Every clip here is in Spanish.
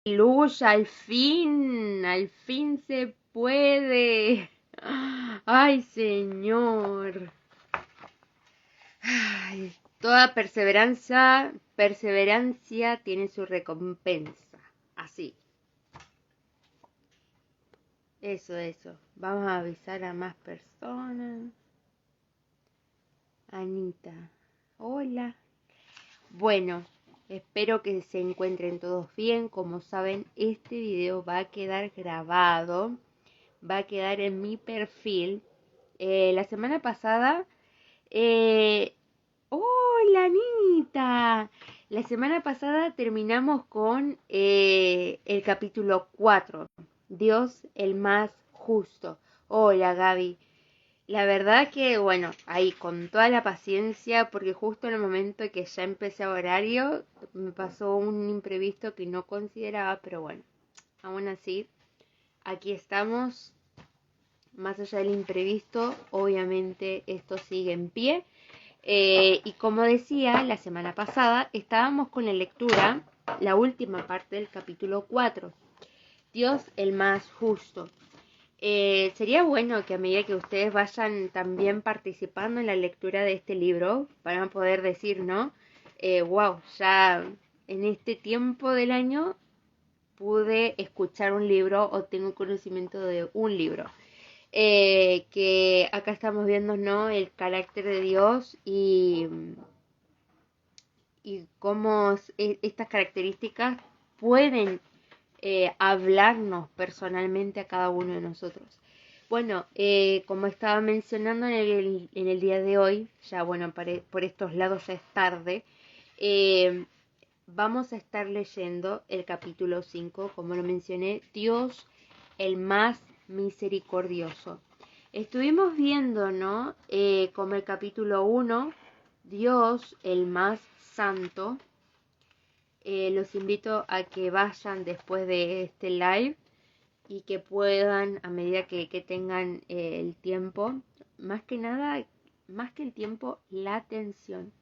Aleluya, al fin se puede. Ay, Señor. Ay, toda perseverancia tiene su recompensa. Así, eso. Vamos a avisar a más personas. Anita, hola. Bueno, espero que se encuentren todos bien. Como saben, este video va a quedar grabado. Va a quedar en mi perfil. La semana pasada... ¡Hola, Anita! La semana pasada terminamos con el capítulo 4. Dios el más justo. Hola, Gaby. La verdad que, bueno, ahí con toda la paciencia, porque justo en el momento que ya empecé a horario, me pasó un imprevisto que no consideraba, pero bueno, aún así, aquí estamos. Más allá del imprevisto, obviamente esto sigue en pie. Y como decía, la semana pasada estábamos con la lectura, la última parte del capítulo 4. Dios el más justo. Sería bueno que a medida que ustedes vayan también participando en la lectura de este libro, van a poder decir, ¿no? Wow, ya en este tiempo del año pude escuchar un libro o tengo conocimiento de un libro. Que acá estamos viendo, ¿no? El carácter de Dios y cómo estas características pueden hablarnos personalmente a cada uno de nosotros. Bueno, como estaba mencionando en el día de hoy, ya bueno, por estos lados ya es tarde, vamos a estar leyendo el capítulo 5, como lo mencioné, Dios el más misericordioso. Estuvimos viendo, ¿no? Como el capítulo 1, Dios el más santo. Los invito a que vayan después de este live y que puedan, a medida que tengan el tiempo, más que nada, más que el tiempo, la atención.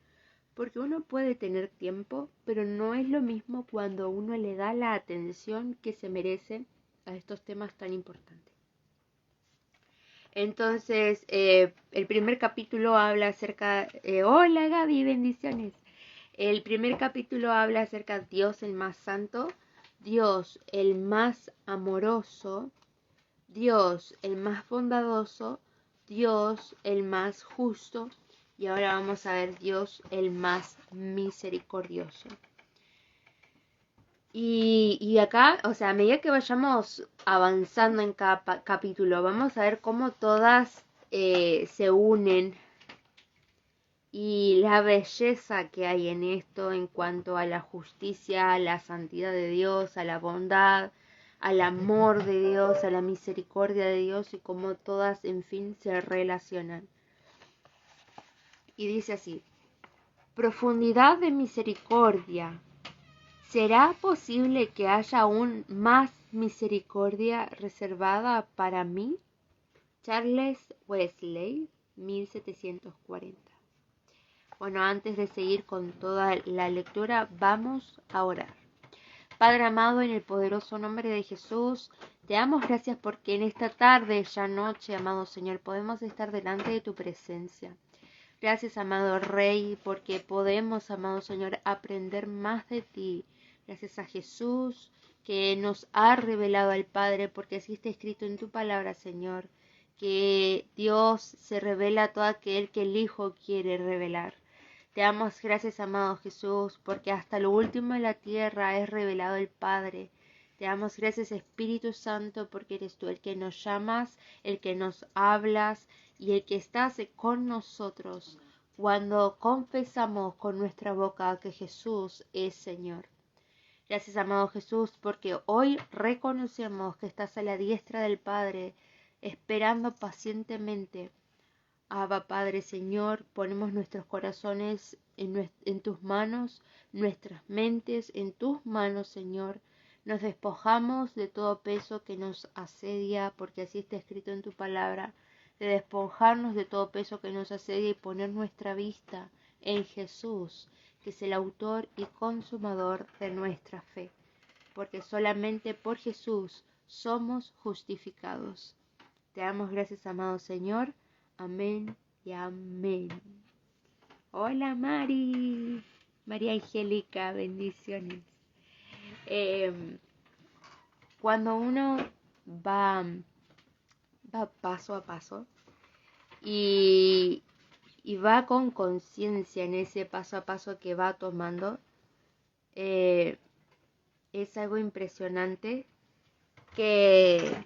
Porque uno puede tener tiempo, pero no es lo mismo cuando uno le da la atención que se merece a estos temas tan importantes. Entonces, el primer capítulo habla acerca... hola Gaby, bendiciones. El primer capítulo habla acerca de Dios el más santo, Dios el más amoroso, Dios el más bondadoso, Dios el más justo y ahora vamos a ver Dios el más misericordioso. Y acá, o sea, a medida que vayamos avanzando en cada capítulo, vamos a ver cómo todas se unen y la belleza que hay en esto en cuanto a la justicia, a la santidad de Dios, a la bondad, al amor de Dios, a la misericordia de Dios y cómo todas, en fin, se relacionan. Y dice así, profundidad de misericordia. ¿Será posible que haya aún más misericordia reservada para mí? Charles Wesley, 1740. Bueno, antes de seguir con toda la lectura, vamos a orar. Padre amado, en el poderoso nombre de Jesús, te damos gracias porque en esta tarde, ya noche, amado Señor, podemos estar delante de tu presencia. Gracias, amado Rey, porque podemos, amado Señor, aprender más de ti. Gracias a Jesús, que nos ha revelado al Padre, porque así está escrito en tu palabra, Señor, que Dios se revela a todo aquel que el Hijo quiere revelar. Te damos gracias, amado Jesús, porque hasta lo último de la tierra es revelado el Padre. Te damos gracias, Espíritu Santo, porque eres tú el que nos llamas, el que nos hablas y el que estás con nosotros cuando confesamos con nuestra boca que Jesús es Señor. Gracias, amado Jesús, porque hoy reconocemos que estás a la diestra del Padre, esperando pacientemente. Abba Padre Señor, ponemos nuestros corazones en tus manos, nuestras mentes en tus manos, Señor. Nos despojamos de todo peso que nos asedia, porque así está escrito en tu palabra, de despojarnos de todo peso que nos asedia y poner nuestra vista en Jesús, que es el autor y consumador de nuestra fe. porque solamente por Jesús somos justificados. Te damos gracias, amado Señor. Amén y amén. Hola Mari, María Angélica, bendiciones. Cuando uno va paso a paso y va con conciencia en ese paso a paso que va tomando, es algo impresionante que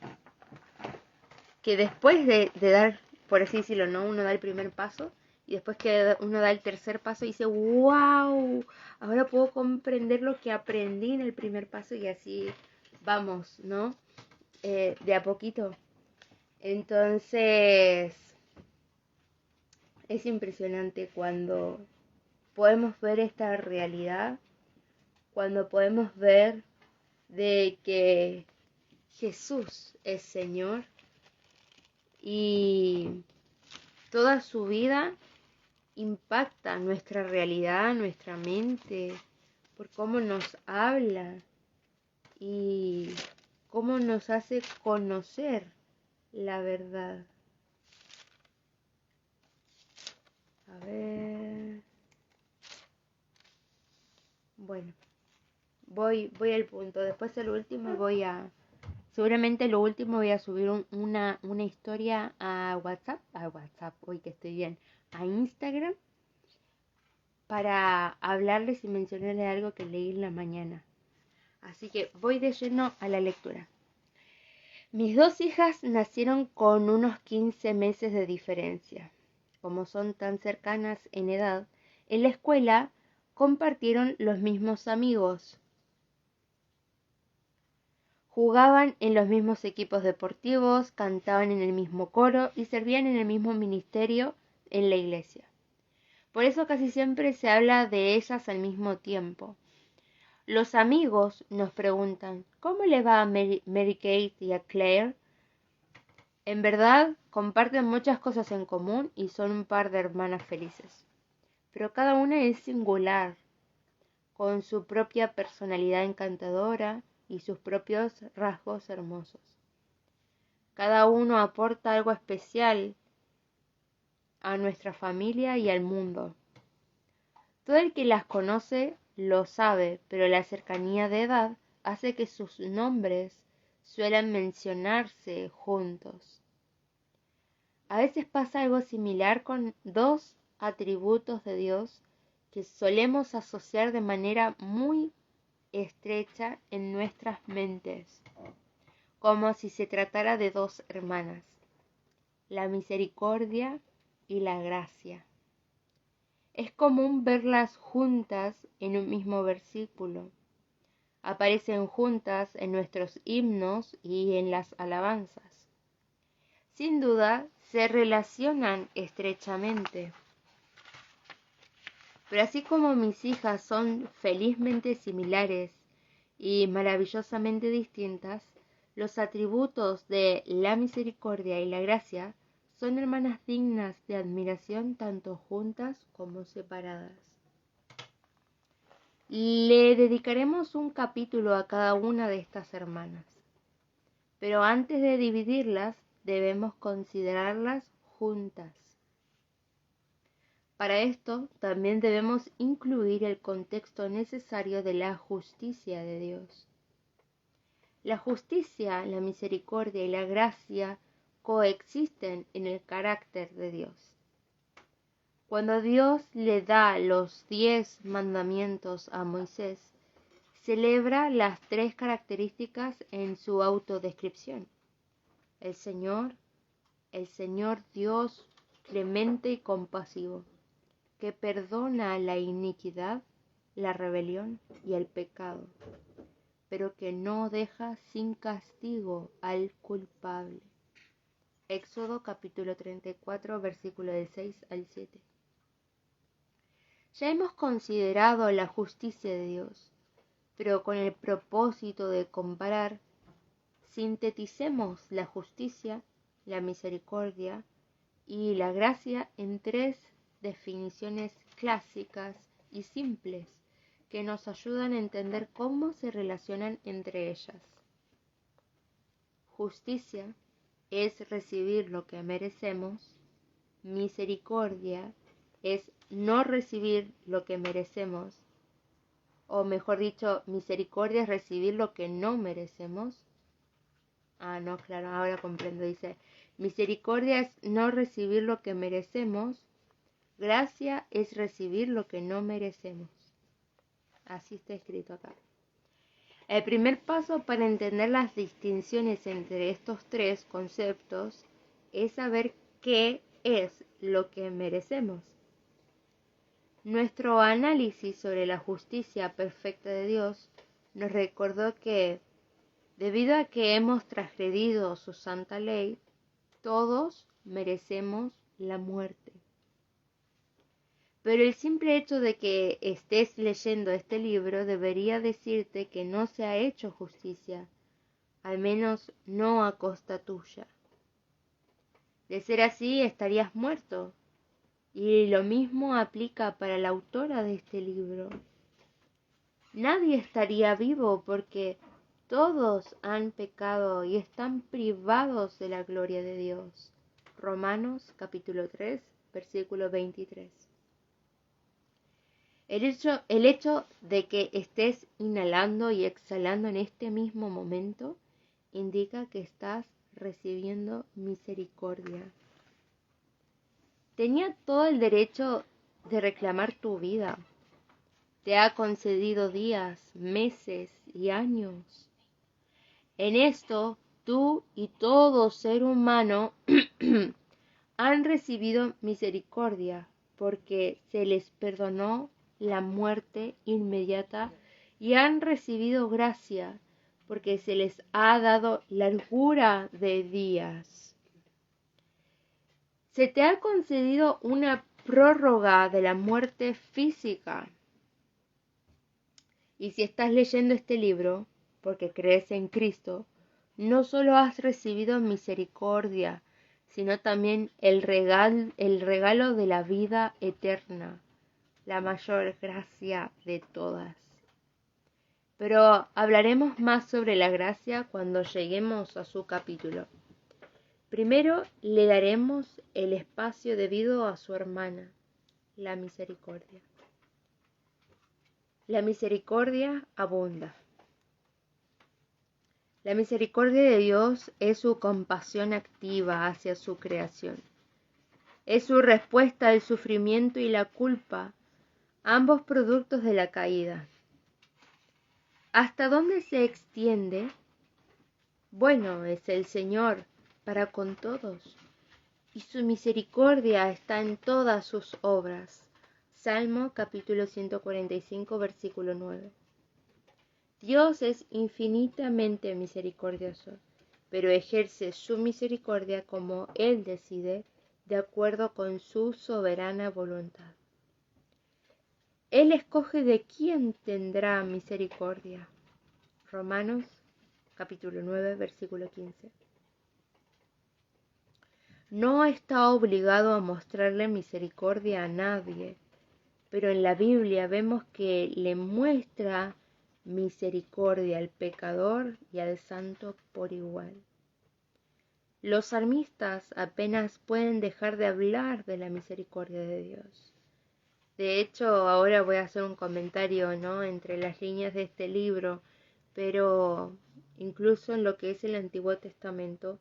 después de dar, por así decirlo, ¿no? Uno da el primer paso y después que uno da el tercer paso y dice, wow, ahora puedo comprender lo que aprendí en el primer paso, y así vamos, ¿no? De a poquito. Entonces, es impresionante cuando podemos ver esta realidad, cuando podemos ver de que Jesús es Señor y toda su vida impacta nuestra realidad, nuestra mente, por cómo nos habla y cómo nos hace conocer la verdad. A ver. Bueno, voy al punto. Después el último seguramente lo último voy a subir una historia a WhatsApp, hoy que estoy bien, a Instagram, para hablarles y mencionarles algo que leí en la mañana. Así que voy de lleno a la lectura. Mis 2 hijas nacieron con unos 15 meses de diferencia. Como son tan cercanas en edad, en la escuela compartieron los mismos amigos. Jugaban en los mismos equipos deportivos, cantaban en el mismo coro y servían en el mismo ministerio en la iglesia. Por eso casi siempre se habla de ellas al mismo tiempo. Los amigos nos preguntan, ¿cómo le va a Mary Kate y a Claire? En verdad, comparten muchas cosas en común y son un par de hermanas felices. Pero cada una es singular, con su propia personalidad encantadora y sus propios rasgos hermosos. Cada uno aporta algo especial a nuestra familia y al mundo. Todo el que las conoce lo sabe, pero la cercanía de edad hace que sus nombres suelan mencionarse juntos. A veces pasa algo similar con 2 atributos de Dios que solemos asociar de manera muy estrecha en nuestras mentes, como si se tratara de 2 hermanas, la misericordia y la gracia. Es común verlas juntas en un mismo versículo. Aparecen juntas en nuestros himnos y en las alabanzas. Sin duda, se relacionan estrechamente. Pero así como mis hijas son felizmente similares y maravillosamente distintas, los atributos de la misericordia y la gracia son hermanas dignas de admiración tanto juntas como separadas. Le dedicaremos un capítulo a cada una de estas hermanas, pero antes de dividirlas debemos considerarlas juntas. Para esto también debemos incluir el contexto necesario de la justicia de Dios. La justicia, la misericordia y la gracia coexisten en el carácter de Dios. Cuando Dios le da los 10 mandamientos a Moisés, celebra las 3 características en su autodescripción. El Señor Dios clemente y compasivo, que perdona la iniquidad, la rebelión y el pecado, pero que no deja sin castigo al culpable. Éxodo capítulo 34, versículo del 6 al 7. Ya hemos considerado la justicia de Dios, pero con el propósito de comparar, sinteticemos la justicia, la misericordia y la gracia en 3 definiciones clásicas y simples que nos ayudan a entender cómo se relacionan entre ellas. Justicia es recibir lo que merecemos. Misericordia es no recibir lo que merecemos. O mejor dicho, misericordia es recibir lo que no merecemos. No, claro, ahora comprendo. Dice, misericordia es no recibir lo que merecemos. Gracia es recibir lo que no merecemos. Así está escrito acá. El primer paso para entender las distinciones entre estos tres conceptos es saber qué es lo que merecemos. Nuestro análisis sobre la justicia perfecta de Dios nos recordó que, debido a que hemos transgredido su santa ley, todos merecemos la muerte. Pero el simple hecho de que estés leyendo este libro debería decirte que no se ha hecho justicia, al menos no a costa tuya. De ser así, estarías muerto. Y lo mismo aplica para la autora de este libro. Nadie estaría vivo porque todos han pecado y están privados de la gloria de Dios. Romanos capítulo 3, versículo 23. El hecho de que estés inhalando y exhalando en este mismo momento indica que estás recibiendo misericordia. Tenía todo el derecho de reclamar tu vida. Te ha concedido días, meses y años. En esto, tú y todo ser humano han recibido misericordia porque se les perdonó la muerte inmediata y han recibido gracia porque se les ha dado largura de días. Se te ha concedido una prórroga de la muerte física. Y si estás leyendo este libro, porque crees en Cristo, no solo has recibido misericordia, sino también el regalo de la vida eterna, la mayor gracia de todas. Pero hablaremos más sobre la gracia cuando lleguemos a su capítulo. Primero le daremos el espacio debido a su hermana, la misericordia. La misericordia abunda. La misericordia de Dios es su compasión activa hacia su creación. Es su respuesta al sufrimiento y la culpa, ambos productos de la caída. ¿Hasta dónde se extiende? Bueno es el Señor para con todos, y su misericordia está en todas sus obras. Salmo capítulo 145, versículo 9. Dios es infinitamente misericordioso, pero ejerce su misericordia como Él decide, de acuerdo con su soberana voluntad. Él escoge de quién tendrá misericordia. Romanos capítulo 9, versículo 15. No está obligado a mostrarle misericordia a nadie, pero en la Biblia vemos que le muestra misericordia al pecador y al santo por igual. Los salmistas apenas pueden dejar de hablar de la misericordia de Dios. De hecho, ahora voy a hacer un comentario, entre las líneas de este libro, pero incluso en lo que es el Antiguo Testamento,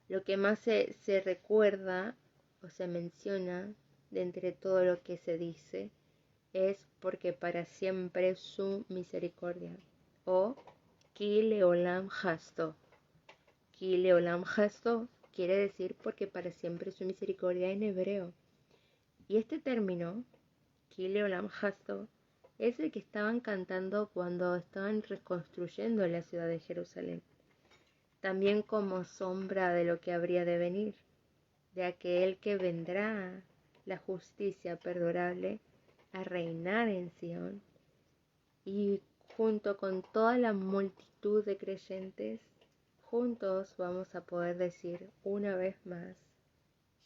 lo que más se recuerda o se menciona de entre todo lo que se dice es porque para siempre su misericordia, o Ki Leolam Hasto. Ki Leolam Hasto quiere decir porque para siempre su misericordia en hebreo. Y este término, Ki Leolam Hasto, es el que estaban cantando cuando estaban reconstruyendo la ciudad de Jerusalén. También como sombra de lo que habría de venir, de aquel que vendrá, la justicia perdurable, a reinar en Sion, y junto con toda la multitud de creyentes, juntos vamos a poder decir una vez más,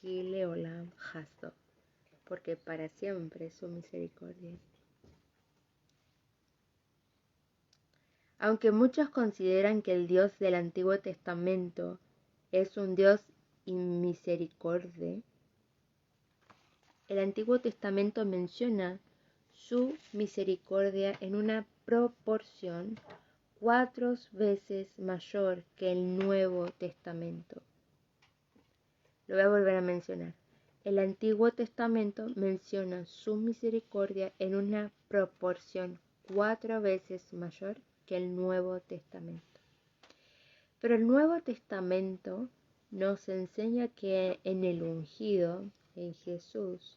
Ki Leolam Hasto, porque para siempre es su misericordia. Aunque muchos consideran que el Dios del Antiguo Testamento es un Dios inmisericordia, el Antiguo Testamento menciona su misericordia en una proporción 4 veces mayor que el Nuevo Testamento. Lo voy a volver a mencionar. El Antiguo Testamento menciona su misericordia en una proporción 4 veces mayor que el Nuevo Testamento. Pero el Nuevo Testamento nos enseña que en el ungido, en Jesús,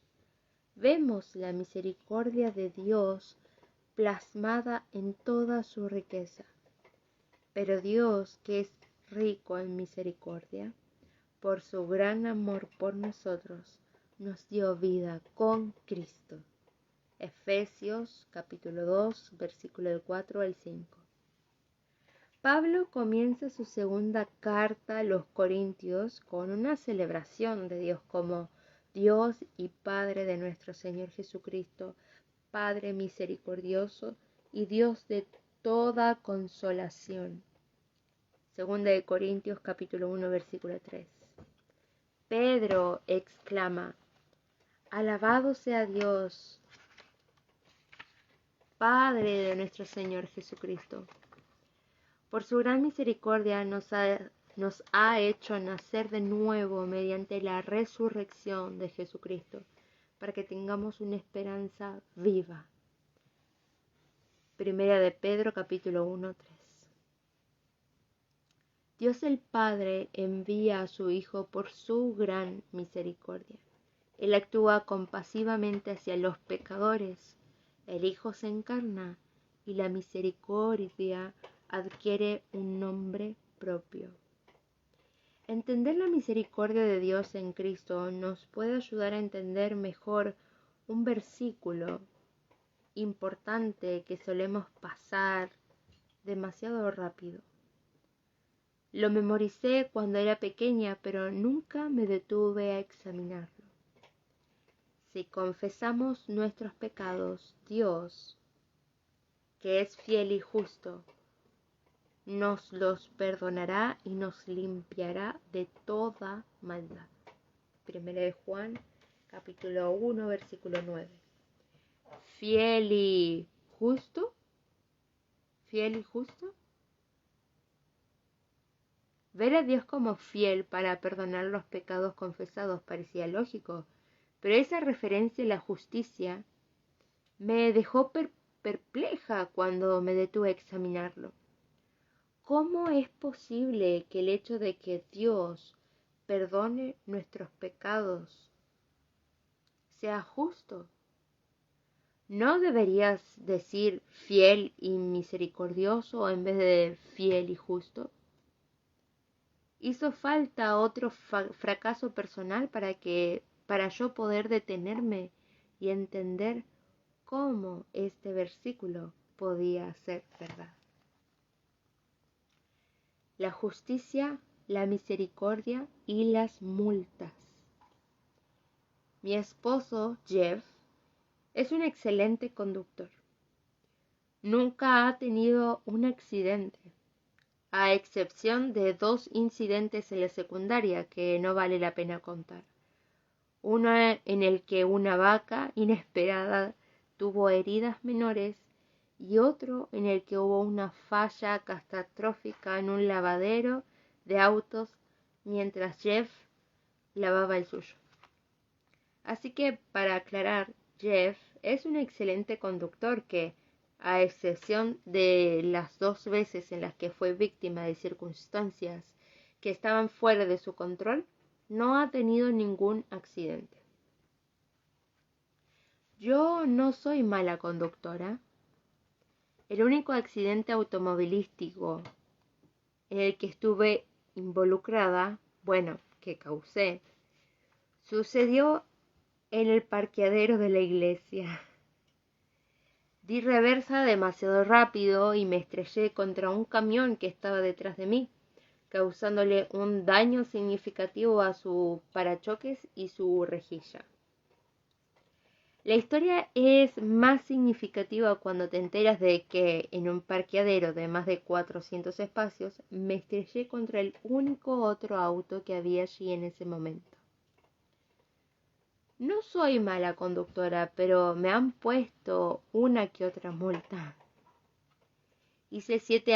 vemos la misericordia de Dios plasmada en toda su riqueza. Pero Dios, que es rico en misericordia, por su gran amor por nosotros, nos dio vida con Cristo. Efesios capítulo 2, versículo del 4 al 5. Pablo comienza su segunda carta a los Corintios con una celebración de Dios como Dios y Padre de nuestro Señor Jesucristo, Padre misericordioso y Dios de toda consolación. Segunda de Corintios capítulo 1 versículo 3. Pedro exclama: alabado sea Dios, Padre de nuestro Señor Jesucristo. Por su gran misericordia nos ha hecho nacer de nuevo mediante la resurrección de Jesucristo, para que tengamos una esperanza viva. Primera de Pedro capítulo 1, 3. Dios el Padre envía a su Hijo por su gran misericordia. Él actúa compasivamente hacia los pecadores. El Hijo se encarna y la misericordia adquiere un nombre propio. Entender la misericordia de Dios en Cristo nos puede ayudar a entender mejor un versículo importante que solemos pasar demasiado rápido. Lo memoricé cuando era pequeña, pero nunca me detuve a examinarlo. Si confesamos nuestros pecados, Dios, que es fiel y justo, nos los perdonará y nos limpiará de toda maldad. Primera de Juan, capítulo 1, versículo 9. Fiel y justo. Fiel y justo. Ver a Dios como fiel para perdonar los pecados confesados parecía lógico, pero esa referencia a la justicia me dejó perpleja cuando me detuve a examinarlo. ¿Cómo es posible que el hecho de que Dios perdone nuestros pecados sea justo? ¿No deberías decir fiel y misericordioso en vez de fiel y justo? Hizo falta otro fracaso personal para yo poder detenerme y entender cómo este versículo podía ser verdad. La justicia, la misericordia y las multas. Mi esposo, Jeff, es un excelente conductor. Nunca ha tenido un accidente, a excepción de 2 incidentes en la secundaria que no vale la pena contar. Uno en el que una vaca inesperada tuvo heridas menores y otro en el que hubo una falla catastrófica en un lavadero de autos mientras Jeff lavaba el suyo. Así que, para aclarar, Jeff es un excelente conductor que, a excepción de las 2 veces en las que fue víctima de circunstancias que estaban fuera de su control, no ha tenido ningún accidente. Yo no soy mala conductora. El único accidente automovilístico en el que estuve involucrada, que causé, sucedió en el parqueadero de la iglesia. Di reversa demasiado rápido y me estrellé contra un camión que estaba detrás de mí, causándole un daño significativo a su parachoques y su rejilla. La historia es más significativa cuando te enteras de que en un parqueadero de más de 400 espacios me estrellé contra el único otro auto que había allí en ese momento. No soy mala conductora, pero me han puesto una que otra multa. Hace 7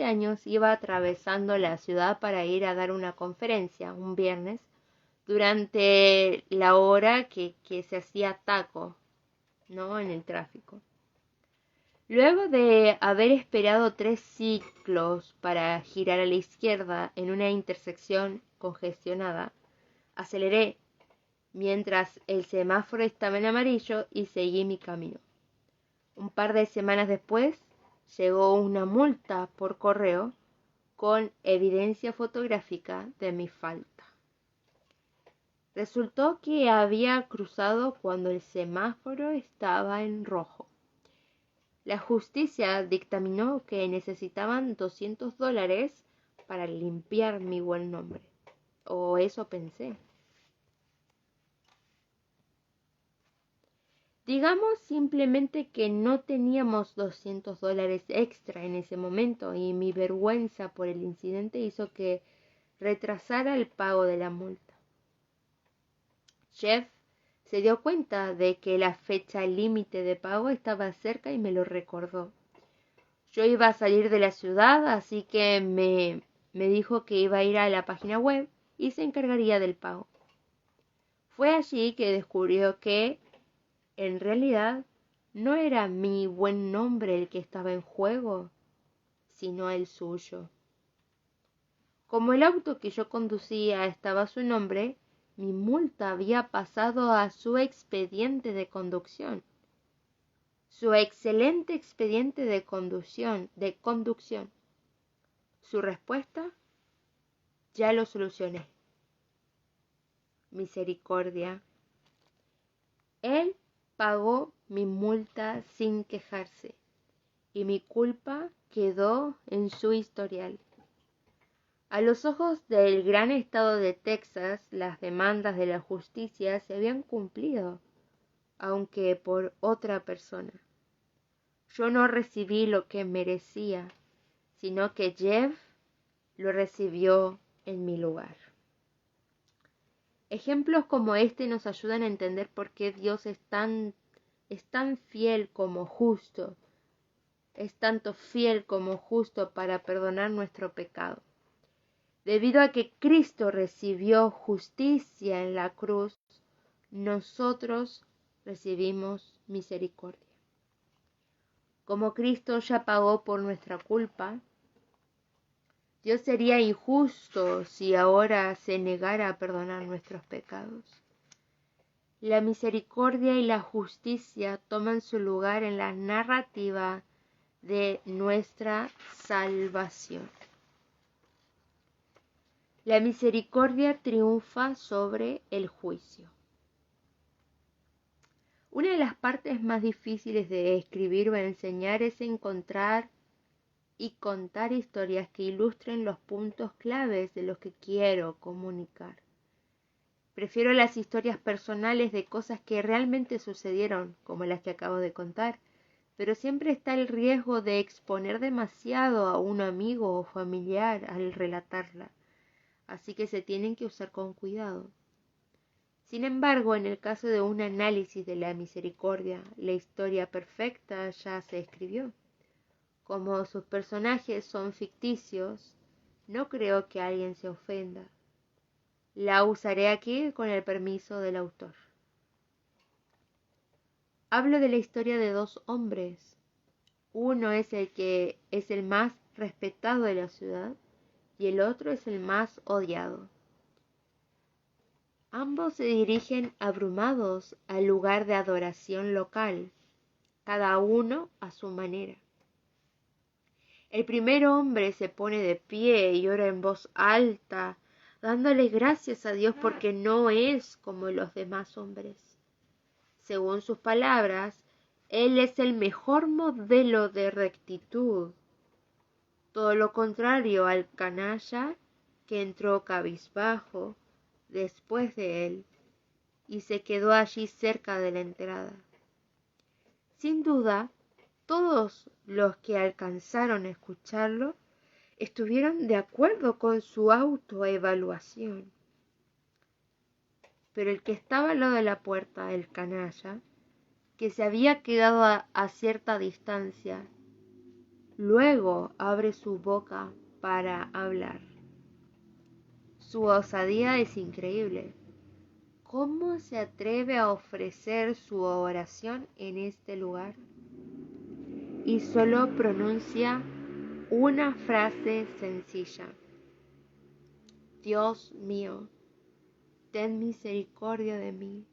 años iba atravesando la ciudad para ir a dar una conferencia un viernes durante la hora que se hacía taco, ¿no? En el tráfico. Luego de haber esperado 3 ciclos para girar a la izquierda en una intersección congestionada, aceleré mientras el semáforo estaba en amarillo y seguí mi camino. Un par de semanas después llegó una multa por correo con evidencia fotográfica de mi falta. Resultó que había cruzado cuando el semáforo estaba en rojo. La justicia dictaminó que necesitaban $200 para limpiar mi buen nombre. O eso pensé. Digamos simplemente que no teníamos $200 extra en ese momento y mi vergüenza por el incidente hizo que retrasara el pago de la multa. Jeff se dio cuenta de que la fecha límite de pago estaba cerca y me lo recordó. Yo iba a salir de la ciudad, así que me dijo que iba a ir a la página web y se encargaría del pago. Fue allí que descubrió que, en realidad, no era mi buen nombre el que estaba en juego, sino el suyo. Como el auto que yo conducía estaba a su nombre, mi multa había pasado a su expediente de conducción. Su excelente expediente de conducción. Su respuesta: ya lo solucioné. Misericordia. Él pagó mi multa sin quejarse y mi culpa quedó en su historial. A los ojos del gran estado de Texas, las demandas de la justicia se habían cumplido, aunque por otra persona. Yo no recibí lo que merecía, sino que Jeff lo recibió en mi lugar. Ejemplos como este nos ayudan a entender por qué Dios es tan fiel como justo, es tanto fiel como justo para perdonar nuestro pecado. Debido a que Cristo recibió justicia en la cruz, nosotros recibimos misericordia. Como Cristo ya pagó por nuestra culpa, Dios sería injusto si ahora se negara a perdonar nuestros pecados. La misericordia y la justicia toman su lugar en la narrativa de nuestra salvación. La misericordia triunfa sobre el juicio. Una de las partes más difíciles de escribir o enseñar es encontrar y contar historias que ilustren los puntos claves de lo que quiero comunicar. Prefiero las historias personales de cosas que realmente sucedieron, como las que acabo de contar, pero siempre está el riesgo de exponer demasiado a un amigo o familiar al relatarla, así que se tienen que usar con cuidado. Sin embargo, en el caso de un análisis de la misericordia, la historia perfecta ya se escribió. Como sus personajes son ficticios, no creo que alguien se ofenda. La usaré aquí con el permiso del autor. Hablo de la historia de 2 hombres. Uno es el que es el más respetado de la ciudad y el otro es el más odiado. Ambos se dirigen abrumados al lugar de adoración local, cada uno a su manera. El primer hombre se pone de pie y ora en voz alta, dándole gracias a Dios porque no es como los demás hombres. Según sus palabras, él es el mejor modelo de rectitud, todo lo contrario al canalla que entró cabizbajo después de él y se quedó allí cerca de la entrada. Sin duda, todos los que alcanzaron a escucharlo estuvieron de acuerdo con su autoevaluación. Pero el que estaba al lado de la puerta, el canalla, que se había quedado a cierta distancia, luego abre su boca para hablar. Su osadía es increíble. ¿Cómo se atreve a ofrecer su oración en este lugar? Y solo pronuncia una frase sencilla. Dios mío, ten misericordia de mí,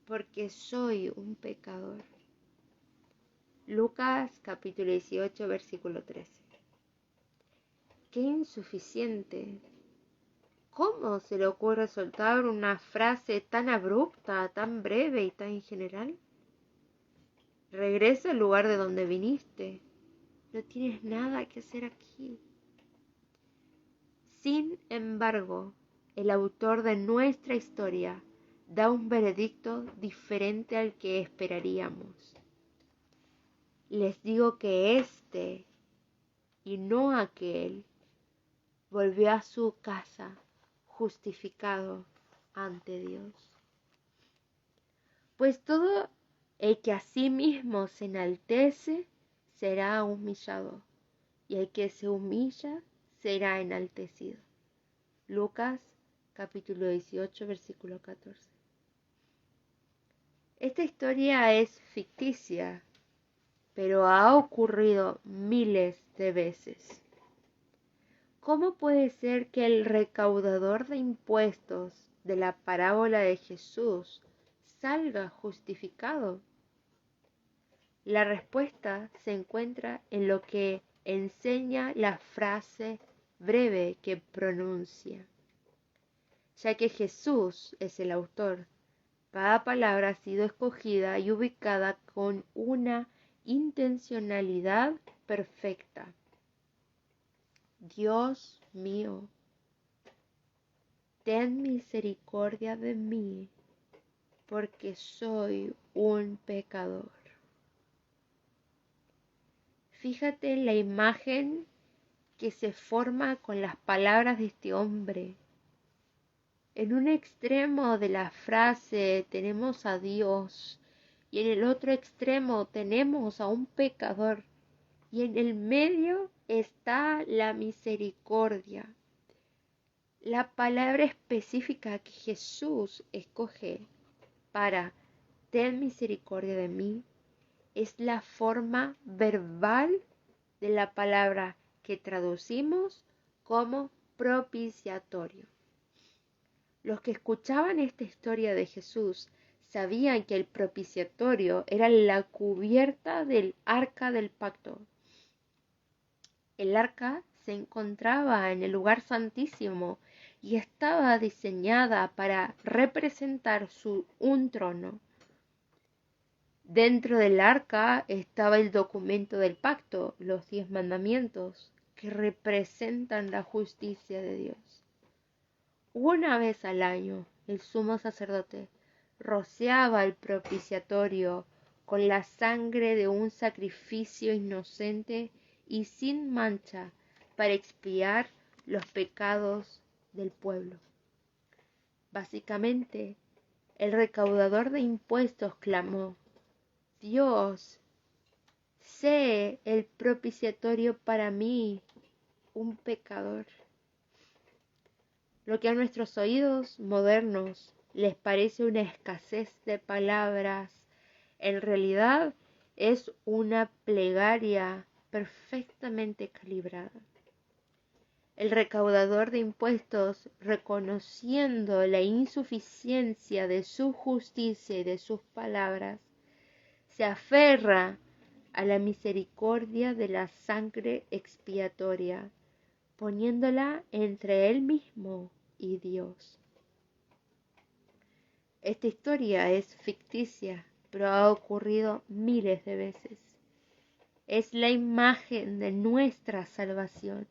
porque soy un pecador. Lucas capítulo 18, versículo 13. ¡Qué insuficiente! ¿Cómo se le ocurre soltar una frase tan abrupta, tan breve y tan general? Regresa al lugar de donde viniste. No tienes nada que hacer aquí. Sin embargo, el autor de nuestra historia da un veredicto diferente al que esperaríamos. Les digo que este, y no aquel, volvió a su casa justificado ante Dios. Pues todo el que a sí mismo se enaltece será humillado, y el que se humilla será enaltecido. Lucas capítulo 18, versículo 14. Esta historia es ficticia, pero ha ocurrido miles de veces. ¿Cómo puede ser que el recaudador de impuestos de la parábola de Jesús salga justificado? La respuesta se encuentra en lo que enseña la frase breve que pronuncia. Ya que Jesús es el autor, cada palabra ha sido escogida y ubicada con una intencionalidad perfecta. Dios mío, ten misericordia de mí, porque soy un pecador. Fíjate en la imagen que se forma con las palabras de este hombre. En un extremo de la frase tenemos a Dios y en el otro extremo tenemos a un pecador y en el medio está la misericordia. La palabra específica que Jesús escoge para ten misericordia de mí es la forma verbal de la palabra que traducimos como propiciatorio. Los que escuchaban esta historia de Jesús sabían que el propiciatorio era la cubierta del arca del pacto. El arca se encontraba en el lugar santísimo y estaba diseñada para representar un trono. Dentro del arca estaba el documento del pacto, los 10 mandamientos, que representan la justicia de Dios. Una vez al año, el sumo sacerdote rociaba el propiciatorio con la sangre de un sacrificio inocente y sin mancha para expiar los pecados del pueblo. Básicamente, el recaudador de impuestos clamó: Dios, sé el propiciatorio para mí, un pecador. Lo que a nuestros oídos modernos les parece una escasez de palabras, en realidad es una plegaria perfectamente calibrada. El recaudador de impuestos, reconociendo la insuficiencia de su justicia y de sus palabras, se aferra a la misericordia de la sangre expiatoria, poniéndola entre él mismo y Dios. Esta historia es ficticia, pero ha ocurrido miles de veces. Es la imagen de nuestra salvación.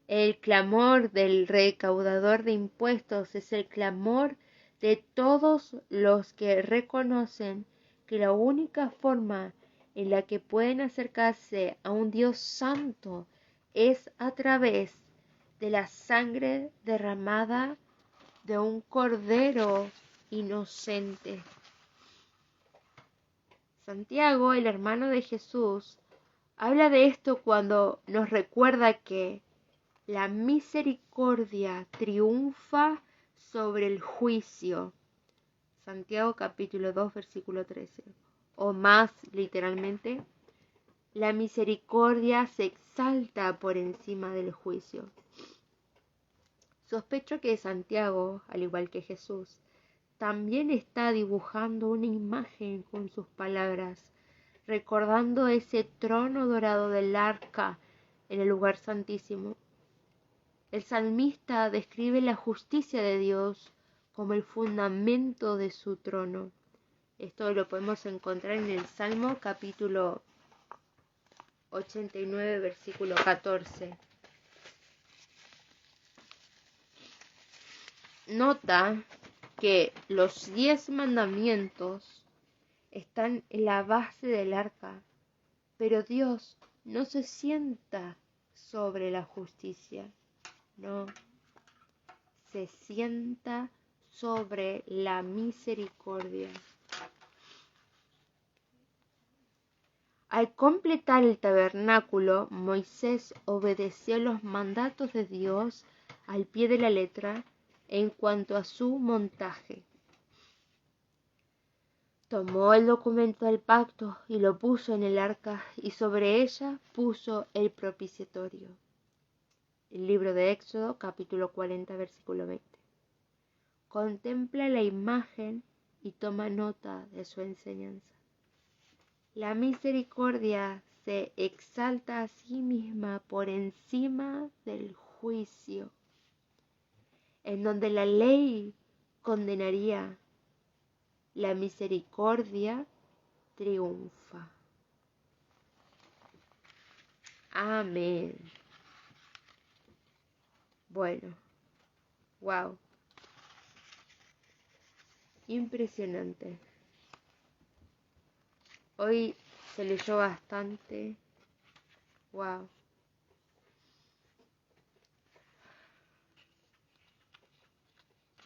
El clamor del recaudador de impuestos es el clamor de todos los que reconocen que la única forma en la que pueden acercarse a un Dios santo es a través de la sangre derramada de un cordero inocente. Santiago, el hermano de Jesús, habla de esto cuando nos recuerda que la misericordia triunfa sobre el juicio. Santiago capítulo 2 versículo 13. O más literalmente, la misericordia se exalta por encima del juicio. Sospecho que Santiago, al igual que Jesús, también está dibujando una imagen con sus palabras, recordando ese trono dorado del arca en el lugar santísimo. El salmista describe la justicia de Dios como el fundamento de su trono. Esto lo podemos encontrar en el Salmo capítulo 89, versículo 14. Nota que los 10 mandamientos están en la base del arca, pero Dios no se sienta sobre la justicia, no, se sienta sobre la misericordia. Al completar el tabernáculo, Moisés obedeció los mandatos de Dios al pie de la letra en cuanto a su montaje. Tomó el documento del pacto y lo puso en el arca, y sobre ella puso el propiciatorio. El libro de Éxodo, capítulo 40, versículo 20. Contempla la imagen y toma nota de su enseñanza. La misericordia se exalta a sí misma por encima del juicio, en donde la ley condenaría. La misericordia triunfa. Amén. Bueno, wow. Impresionante. Hoy se leyó bastante. Wow.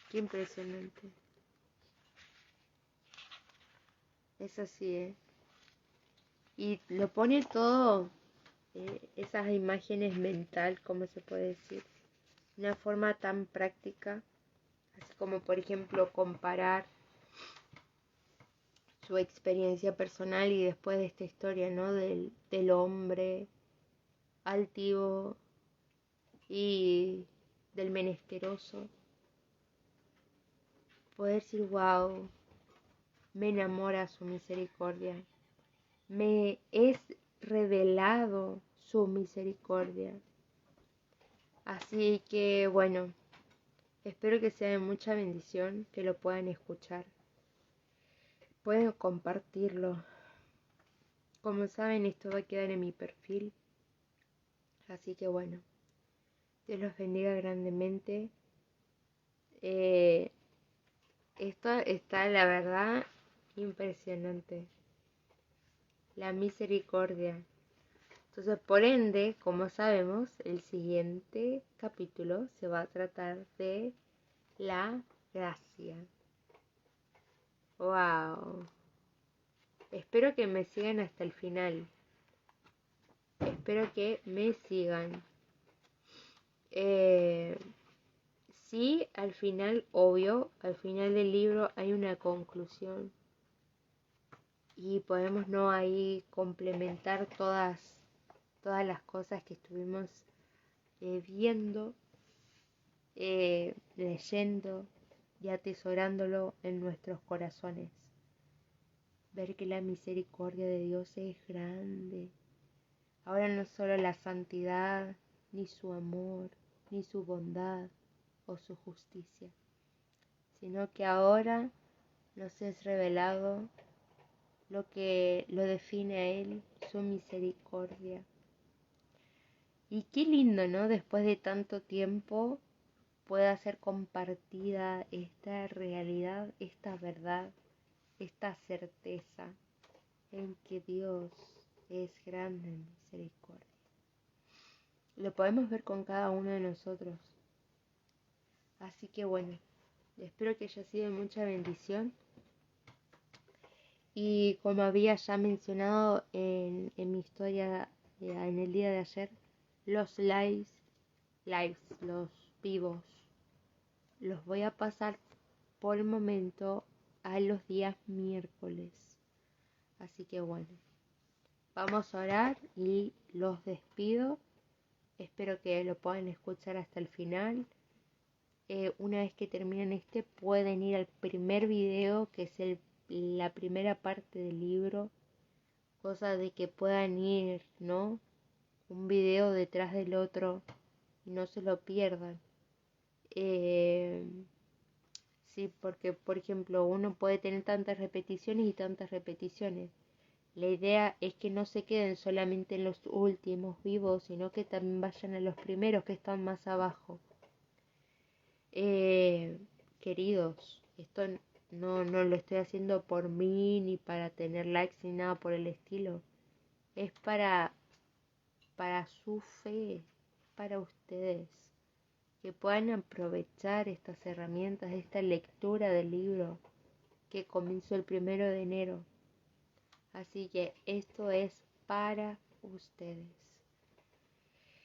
Qué impresionante. Es así, Y lo pone todo, esas imágenes mental, como se puede decir, de una forma tan práctica, así como por ejemplo comparar su experiencia personal y después de esta historia, ¿no? Del hombre altivo y del menesteroso. Poder decir, wow, me enamora su misericordia. Me es revelado su misericordia. Así que bueno, espero que sea de mucha bendición, que lo puedan escuchar. Pueden compartirlo. Como saben, esto va a quedar en mi perfil. Así que bueno, Dios los bendiga grandemente. Esto está, la verdad, impresionante. La misericordia. Entonces, por ende, como sabemos, el siguiente capítulo se va a tratar de la gracia. ¡Wow! Espero que me sigan hasta el final. Espero que me sigan. Sí, al final, obvio, al final del libro hay una conclusión. Y podemos no ahí complementar todas las cosas que estuvimos viendo, leyendo y atesorándolo en nuestros corazones. Ver que la misericordia de Dios es grande. Ahora no solo la santidad, ni su amor, ni su bondad o su justicia, sino que ahora nos es revelado lo que lo define a Él, su misericordia. Y qué lindo, ¿no? Después de tanto tiempo, pueda ser compartida esta realidad, esta verdad, esta certeza en que Dios es grande en misericordia. Lo podemos ver con cada uno de nosotros. Así que bueno, espero que haya sido de mucha bendición. Y como había ya mencionado en mi historia en el día de ayer, los lives, los vivos, los voy a pasar por el momento a los días miércoles. Así que bueno, vamos a orar y los despido. Espero que lo puedan escuchar hasta el final. Una vez que terminen pueden ir al primer video, que es la primera parte del libro. Cosa de que puedan ir, ¿no? Un video detrás del otro y no se lo pierdan. Sí, porque por ejemplo uno puede tener tantas repeticiones y tantas repeticiones. La idea es que no se queden solamente en los últimos vivos, sino que también vayan a los primeros que están más abajo. Queridos, esto no lo estoy haciendo por mí, ni para tener likes, ni nada por el estilo. Es para su fe, para ustedes, que puedan aprovechar estas herramientas, esta lectura del libro que comenzó el 1 de enero. Así que esto es para ustedes.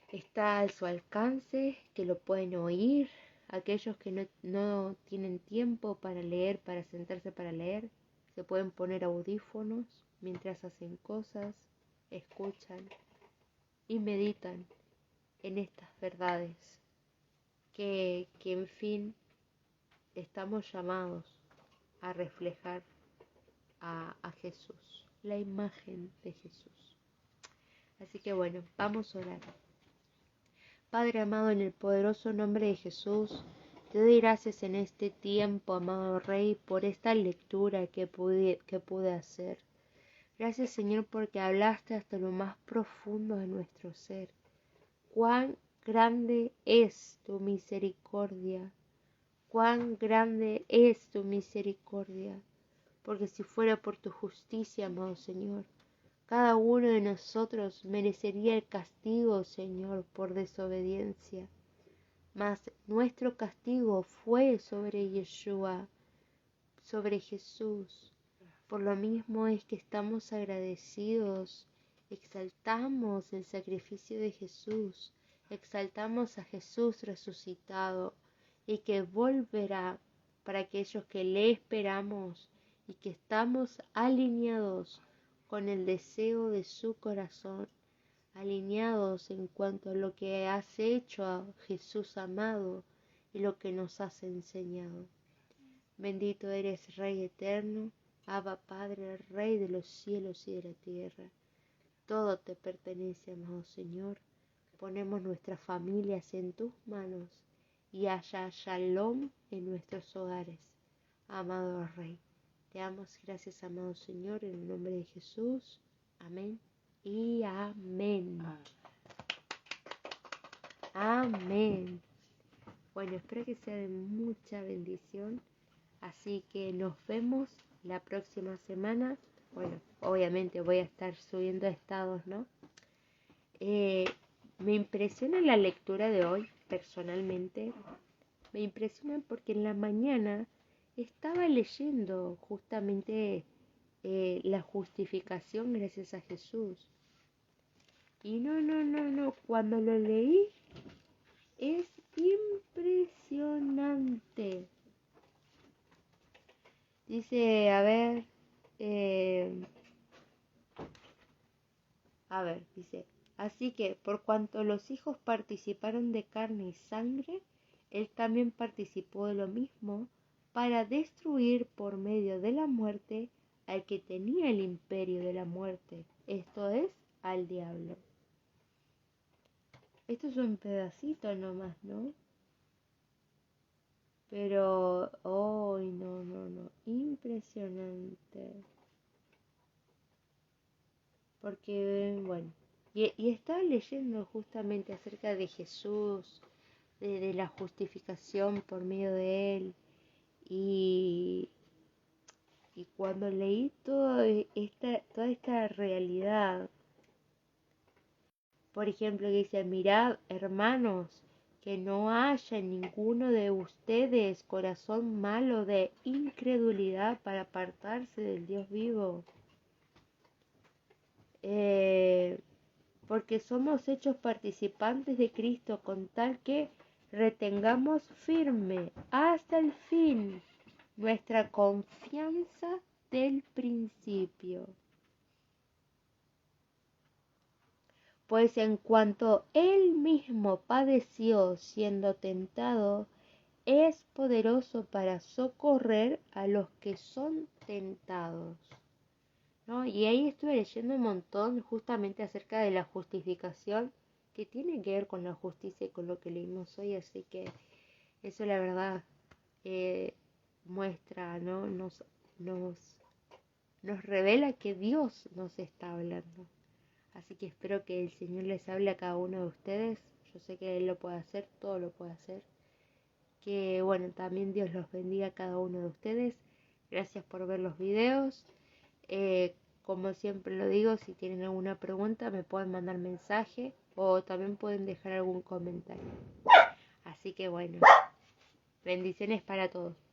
Está a su alcance, que lo pueden oír. Aquellos que no tienen tiempo para leer, para sentarse para leer, se pueden poner audífonos mientras hacen cosas, escuchan y meditan en estas verdades que en fin estamos llamados a reflejar a Jesús, la imagen de Jesús. Así que bueno, vamos a orar. Padre amado, en el poderoso nombre de Jesús, te doy gracias en este tiempo, amado Rey, por esta lectura que pude hacer. Gracias, Señor, porque hablaste hasta lo más profundo de nuestro ser. Cuán grande es tu misericordia, cuán grande es tu misericordia, porque si fuera por tu justicia, amado Señor, cada uno de nosotros merecería el castigo, Señor, por desobediencia. Mas nuestro castigo fue sobre Yeshua, sobre Jesús. Por lo mismo es que estamos agradecidos, exaltamos el sacrificio de Jesús, exaltamos a Jesús resucitado y que volverá para aquellos que le esperamos y que estamos alineados con el deseo de su corazón, alineados en cuanto a lo que has hecho a Jesús amado y lo que nos has enseñado. Bendito eres, Rey eterno, Abba Padre, Rey de los cielos y de la tierra. Todo te pertenece, amado Señor. Ponemos nuestras familias en tus manos y haya shalom en nuestros hogares. Amado Rey, te damos gracias, amado Señor, en el nombre de Jesús. Amén y amén. Amén. Bueno, espero que sea de mucha bendición. Así que nos vemos la próxima semana. Bueno, obviamente voy a estar subiendo estados, ¿no? Me impresiona la lectura de hoy, personalmente. Me impresiona porque en la mañana estaba leyendo justamente la justificación gracias a Jesús. Y no, cuando lo leí es impresionante. Dice, dice, así que por cuanto los hijos participaron de carne y sangre, él también participó de lo mismo para destruir por medio de la muerte al que tenía el imperio de la muerte, esto es, al diablo. Esto es un pedacito nomás, ¿no? Pero, no, impresionante. Porque, bueno, y estaba leyendo justamente acerca de Jesús, de la justificación por medio de Él. Y cuando leí toda esta realidad, por ejemplo, que dice, mirad, hermanos, que no haya en ninguno de ustedes corazón malo de incredulidad para apartarse del Dios vivo. Porque somos hechos participantes de Cristo con tal que retengamos firme hasta el fin nuestra confianza del principio. Pues en cuanto Él mismo padeció siendo tentado, es poderoso para socorrer a los que son tentados. ¿No? Y ahí estuve leyendo un montón justamente acerca de la justificación, que tiene que ver con la justicia y con lo que leímos hoy, así que eso la verdad muestra, ¿no? Nos revela que Dios nos está hablando. Así que espero que el Señor les hable a cada uno de ustedes. Yo sé que Él lo puede hacer, todo lo puede hacer. Que bueno, también Dios los bendiga a cada uno de ustedes. Gracias por ver los videos. Como siempre lo digo, si tienen alguna pregunta me pueden mandar mensaje o también pueden dejar algún comentario. Así que bueno, bendiciones para todos.